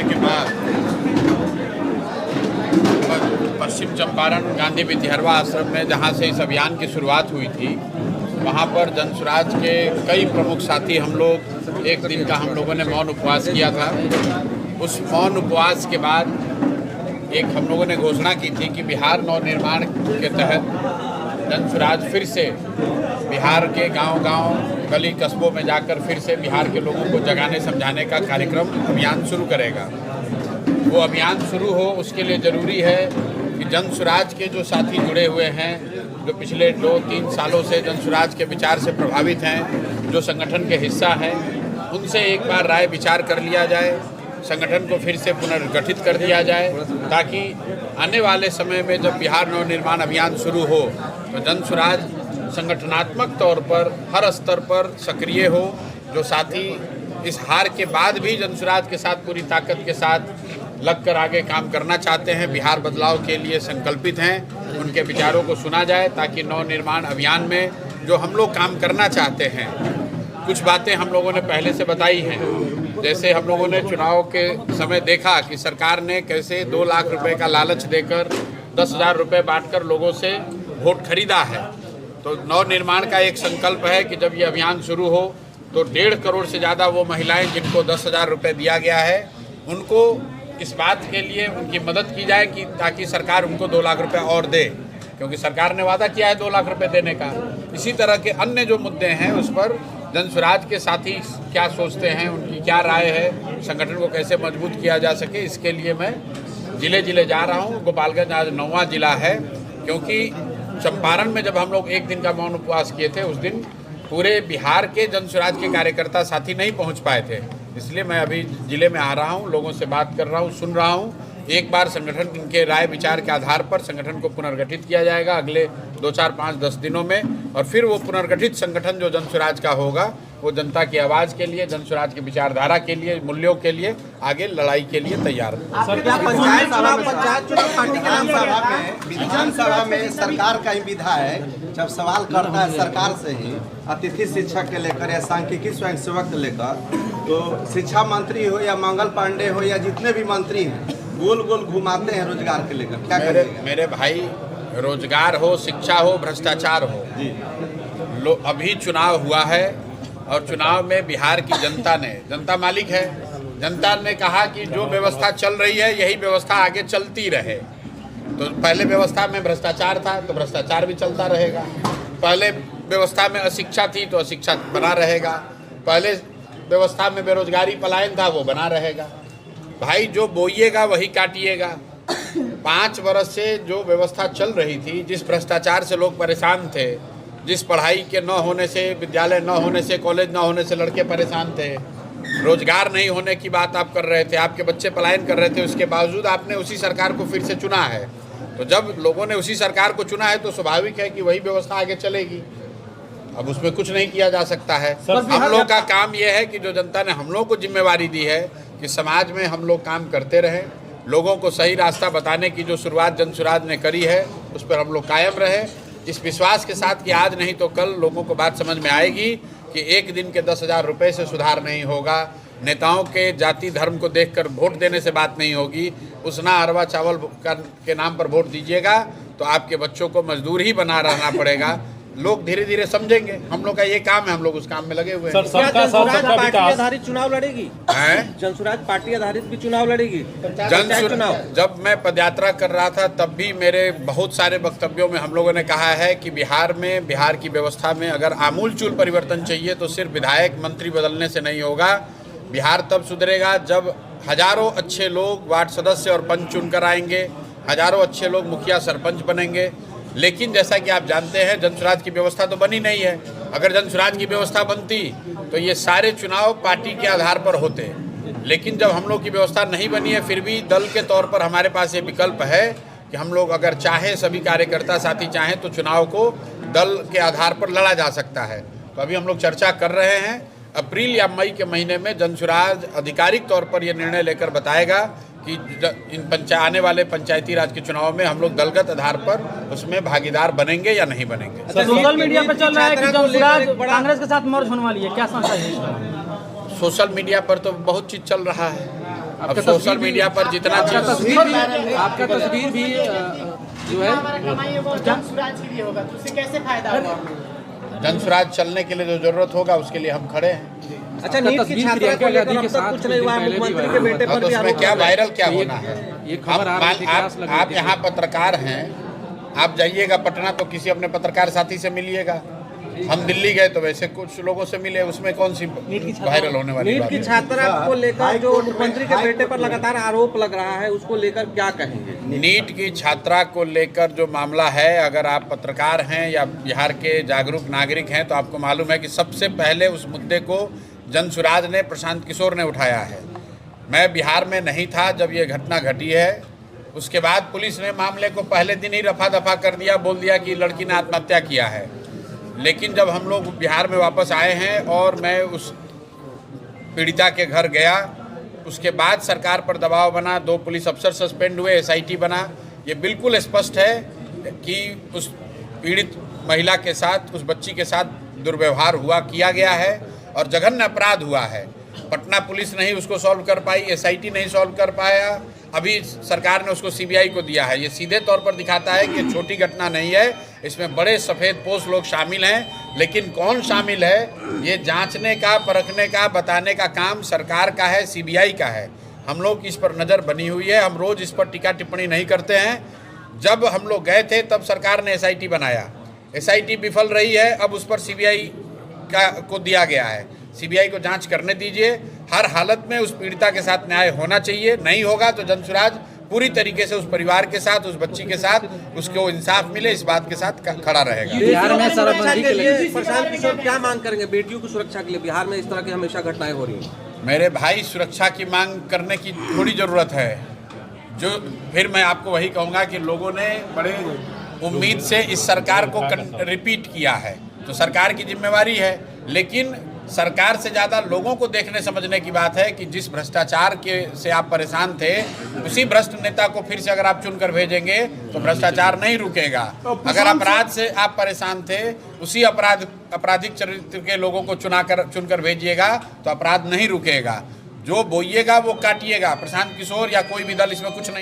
के बाद पश्चिम चंपारण गांधी विधिहरवा आश्रम में जहां से इस अभियान की शुरुआत हुई थी, वहां पर जनसुराज के कई प्रमुख साथी हम लोग एक दिन का हम लोगों ने मौन उपवास किया था। उस मौन उपवास के बाद एक हम लोगों ने घोषणा की थी कि बिहार नवनिर्माण के तहत जनसुराज फिर से बिहार के गांव-गांव, गली कस्बों में जाकर फिर से बिहार के लोगों को जगाने समझाने का कार्यक्रम अभियान शुरू करेगा। वो अभियान शुरू हो उसके लिए ज़रूरी है कि जनसुराज के जो साथी जुड़े हुए हैं, जो पिछले 2-3 सालों से जनसुराज के विचार से प्रभावित हैं, जो संगठन के हिस्सा हैं, उनसे एक बार राय विचार कर लिया जाए, संगठन को फिर से पुनर्गठित कर दिया जाए, ताकि आने वाले समय में जब बिहार नवनिर्माण अभियान शुरू हो तो जनसुराज संगठनात्मक तौर पर हर स्तर पर सक्रिय हो। जो साथी इस हार के बाद भी जनसुराज के साथ पूरी ताकत के साथ लगकर आगे काम करना चाहते हैं, बिहार बदलाव के लिए संकल्पित हैं, उनके विचारों को सुना जाए, ताकि नवनिर्माण अभियान में जो हम लोग काम करना चाहते हैं, कुछ बातें हम लोगों ने पहले से बताई हैं। जैसे हम लोगों ने चुनाव के समय देखा कि सरकार ने कैसे 2 लाख रुपए का लालच देकर 10,000 रुपये बांटकर लोगों से वोट खरीदा है। तो नवनिर्माण का एक संकल्प है कि जब ये अभियान शुरू हो तो 1.5 करोड़ से ज़्यादा वो महिलाएं जिनको 10,000 रुपये दिया गया है, उनको इस बात के लिए उनकी मदद की जाए कि ताकि सरकार उनको 2 लाख रुपये और दे, क्योंकि सरकार ने वादा किया है 2 लाख रुपये देने का। इसी तरह के अन्य जो मुद्दे हैं उस पर जनसुराज के साथी क्या सोचते हैं, उनकी क्या राय है, संगठन को कैसे मजबूत किया जा सके, इसके लिए मैं जिले जा रहा हूँ। गोपालगंज आज 9वां जिला है, क्योंकि चंपारण में जब हम लोग एक दिन का मौन उपवास किए थे, उस दिन पूरे बिहार के जनसुराज के कार्यकर्ता साथी नहीं पहुंच पाए थे। इसलिए मैं अभी जिले में आ रहा हूं, लोगों से बात कर रहा हूं, सुन रहा हूं। एक बार संगठन के राय विचार के आधार पर संगठन को पुनर्गठित किया जाएगा अगले 2, 4, 5, 10 दिनों में, और फिर वो पुनर्गठित संगठन जो जनसुराज का होगा वो जनता की आवाज़ के लिए, जनसुराज की विचारधारा के लिए, मूल्यों के लिए आगे लड़ाई के लिए तैयार है। विधानसभा में सरकार का ही विधा है, जब सवाल करता है सरकार से ही, अतिथि शिक्षक के लेकर या सांख्यिकी स्वयंसेवक के लेकर, तो शिक्षा मंत्री हो या मंगल पांडे हो या जितने भी मंत्री हैं, गोल गोल घुमाते हैं रोजगार के लेकर। क्या मेरे भाई, रोजगार हो, शिक्षा हो, भ्रष्टाचार हो, अभी चुनाव हुआ है और चुनाव में बिहार की जनता मालिक है। जनता ने कहा कि जो व्यवस्था चल रही है यही व्यवस्था आगे चलती रहे। तो पहले व्यवस्था में भ्रष्टाचार था तो भ्रष्टाचार भी चलता रहेगा, पहले व्यवस्था में अशिक्षा थी तो अशिक्षा बना रहेगा, पहले व्यवस्था में बेरोजगारी पलायन था वो बना रहेगा। भाई, जो बोइएगा वही काटिएगा। 5 वर्ष से जो व्यवस्था चल रही थी, जिस भ्रष्टाचार से लोग परेशान थे, जिस पढ़ाई के न होने से, विद्यालय न होने से, कॉलेज न होने से लड़के परेशान थे, रोजगार नहीं होने की बात आप कर रहे थे, आपके बच्चे पलायन कर रहे थे, उसके बावजूद आपने उसी सरकार को फिर से चुना है। तो जब लोगों ने उसी सरकार को चुना है तो स्वाभाविक है कि वही व्यवस्था आगे चलेगी। अब उसमें कुछ नहीं किया जा सकता है। हम लोग का काम यह है कि जो जनता ने हम लोग को जिम्मेवारी दी है कि समाज में हम लोग काम करते रहें, लोगों को सही रास्ता बताने की जो शुरुआत जनसुराज ने करी है उस पर हम लोग कायम रहे, इस विश्वास के साथ कि आज नहीं तो कल लोगों को बात समझ में आएगी कि एक दिन के 10,000 रुपये से सुधार नहीं होगा, नेताओं के जाति धर्म को देखकर वोट देने से बात नहीं होगी। उसना अरवा चावल के नाम पर वोट दीजिएगा तो आपके बच्चों को मजदूर ही बना रहना पड़ेगा। लोग धीरे धीरे समझेंगे। हम लोग का ये काम है, हम लोग उस काम में लगे हुए हैं। पार्टी आधारित चुनाव लड़ेगी? जनसुराज पार्टी आधारित भी चुनाव लड़ेगी? जब मैं पदयात्रा कर रहा था तब भी मेरे बहुत सारे वक्तव्यों में हम लोगों ने कहा है कि बिहार की व्यवस्था में अगर आमूलचूल परिवर्तन चाहिए तो सिर्फ विधायक मंत्री बदलने से नहीं होगा। बिहार तब सुधरेगा जब हजारों अच्छे लोग वार्ड सदस्य और पंच चुनकर आएंगे, हजारों अच्छे लोग मुखिया सरपंच बनेंगे। लेकिन जैसा कि आप जानते हैं जनसुराज की व्यवस्था तो बनी नहीं है। अगर जनसुराज की व्यवस्था बनती तो ये सारे चुनाव पार्टी के आधार पर होते, लेकिन जब हम लोग की व्यवस्था नहीं बनी है, फिर भी दल के तौर पर हमारे पास ये विकल्प है कि हम लोग अगर चाहें, सभी कार्यकर्ता साथी चाहें तो चुनाव को दल के आधार पर लड़ा जा सकता है। तो अभी हम लोग चर्चा कर रहे हैं। अप्रैल या मई के महीने में जनसुराज आधिकारिक तौर पर यह निर्णय लेकर बताएगा कि इन आने वाले पंचायती राज के चुनाव में हम लोग दलगत आधार पर उसमें भागीदार बनेंगे या नहीं बनेंगे। सोशल मीडिया पर चल रहा है कि जनसुराज कांग्रेस के साथ मर्ज होने वाली है, क्या समझता है? सोशल मीडिया पर तो बहुत चीज़ चल रहा है। अब सोशल मीडिया पर जितना आपका तस्वीर भी जो है जनसुराज के लिए होगा, तो उससे कैसे फायदा होगा? जनसुराज चलने के लिए जो जरूरत होगा उसके लिए हम खड़े हैं। अच्छा, नीट की छात्रा को लेकर अब तक कुछ नहीं हुआ, मुख्यमंत्री के बेटे पर तो भी उसमें आरोप क्या लगा है। वायरल क्या होना है? ये खबर आ रही थी, क्लास लग रही आप थी। यहाँ पत्रकार हैं, आप जाइएगा पटना तो किसी अपने पत्रकार साथी से मिलिएगा। हम दिल्ली गए तो वैसे कुछ लोगों से मिले, उसमें कौन सी वायरल होने वाली नीट बात की है? छात्रा को लेकर जो मुख्यमंत्री के बेटे पर लगातार आरोप लग रहा है, उसको लेकर क्या कहेंगे? नीट की छात्रा को लेकर जो मामला है, अगर आप पत्रकार हैं या बिहार के जागरूक नागरिक हैं तो आपको मालूम है कि सबसे पहले उस मुद्दे को जनसुराज ने, प्रशांत किशोर ने उठाया है। मैं बिहार में नहीं था जब ये घटना घटी है। उसके बाद पुलिस ने मामले को पहले दिन ही रफा दफा कर दिया, बोल दिया कि लड़की ने आत्महत्या किया है। लेकिन जब हम लोग बिहार में वापस आए हैं और मैं उस पीड़िता के घर गया, उसके बाद सरकार पर दबाव बना, 2 पुलिस अफसर सस्पेंड हुए, SIT बना। ये बिल्कुल स्पष्ट है कि उस पीड़ित महिला के साथ, उस बच्ची के साथ दुर्व्यवहार किया गया है और जघन्य अपराध हुआ है। पटना पुलिस नहीं उसको सॉल्व कर पाई, SIT नहीं सॉल्व कर पाया, अभी सरकार ने उसको CBI को दिया है। ये सीधे तौर पर दिखाता है कि छोटी घटना नहीं है, इसमें बड़े सफ़ेद पोश लोग शामिल हैं। लेकिन कौन शामिल है, ये जांचने का, परखने का, बताने का काम सरकार का है, CBI का है। हम लोग इस पर नज़र बनी हुई है, हम रोज़ इस पर टीका टिप्पणी नहीं करते हैं। जब हम लोग गए थे तब सरकार ने SIT बनाया, SIT विफल रही है, अब उस पर CBI को दिया गया है। CBI को जांच करने दीजिए। हर हालत में उस पीड़िता के साथ न्याय होना चाहिए। नहीं होगा तो जनसुराज पूरी तरीके से उस परिवार के साथ, उस बच्ची के साथ, उसको इंसाफ मिले, इस बात के साथ खड़ा रहेगा। बिहार में सुरक्षा के लिए प्रशांत किशोर क्या मांग करेंगे? बेटियों की सुरक्षा के लिए बिहार में इस तरह की हमेशा घटनाएं हो रही हैं। मेरे भाई, सुरक्षा की मांग करने की थोड़ी ज़रूरत है। जो फिर मैं आपको वही कहूँगा कि लोगों ने बड़े उम्मीद से इस सरकार को रिपीट किया है, तो सरकार की जिम्मेवारी है। लेकिन सरकार से ज़्यादा लोगों को देखने समझने की बात है कि जिस भ्रष्टाचार से आप परेशान थे, उसी भ्रष्ट नेता को फिर से अगर आप चुनकर भेजेंगे तो भ्रष्टाचार नहीं रुकेगा। अगर अपराध से आप परेशान थे, उसी आपराधिक चरित्र के लोगों को चुनकर भेजिएगा तो अपराध नहीं रुकेगा। जो बोइएगा वो काटिएगा। प्रशांत किशोर या कोई भी दल इसमें कुछ नहीं